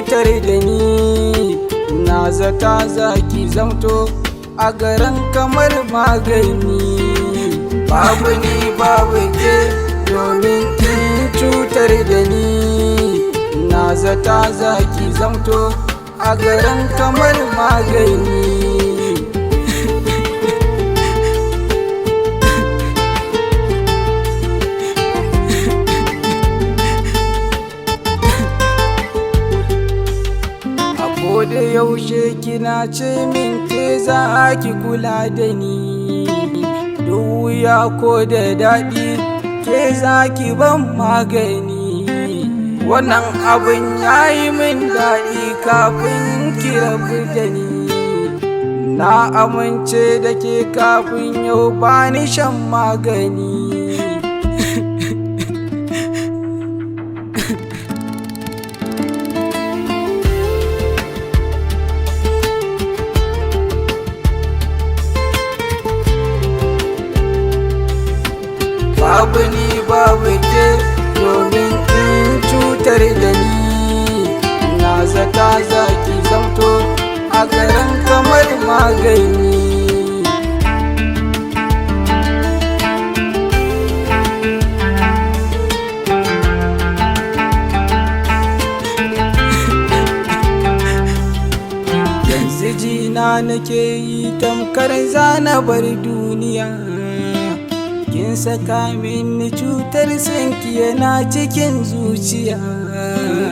cutar da ni, na zata zaki zamto a garin kamar magani. Babu ni babu ke domin kin cutar da ni, na zata zaki zamto a garin kamar magani. Da yaushe kina ce min ke za ki kula da ni, duk wuya ko da daɗi ke za ki ban magani. Wannan abin ya yi min daɗi kafin ki rabu da ni, na amince da ke kafin yau ba ni shan magani. Babu ni babu ke domin kin cutar da ni, na zata zaki zamto a garin kamar magani. Yanzu jina nake yi tamkar zana bar duniya, kin saka mini cutar sanki yana cikin zuciya.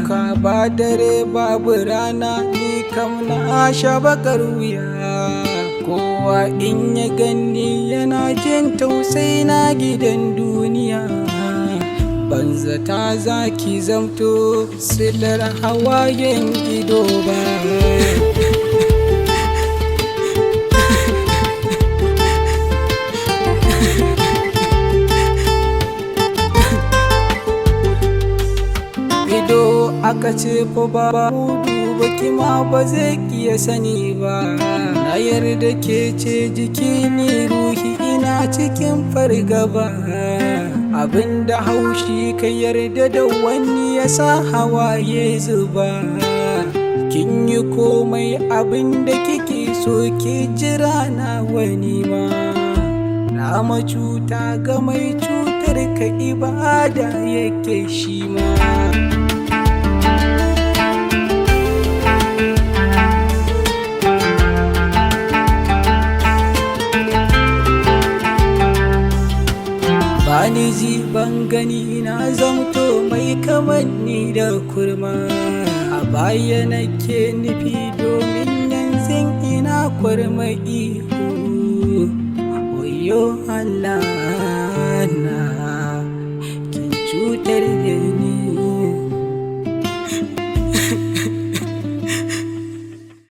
Ka ba dare babu rana ni kam na sha bakar wuya, kowa in ya ganni yana jin tausayi na gidan duniya. Ban zata zaki zamto silar hawayen ido ba. Ido aka ce fa ba duba kima ba zai iya sani ba, na yarda ke ce jiki ni ruhi ina cikin fargaba. Abinda haushi ka yarda da wani ya sa hawaye zuba, kin yi komai abinda kike so ki jira na wani ma. Na macuta ga mai cutar ka ibada yake shi ma. Bani ji ban gani na zamto mai kamanni da kurma, a baya nake nufi domin yanzu ina kurma ihu. Wayo Allah.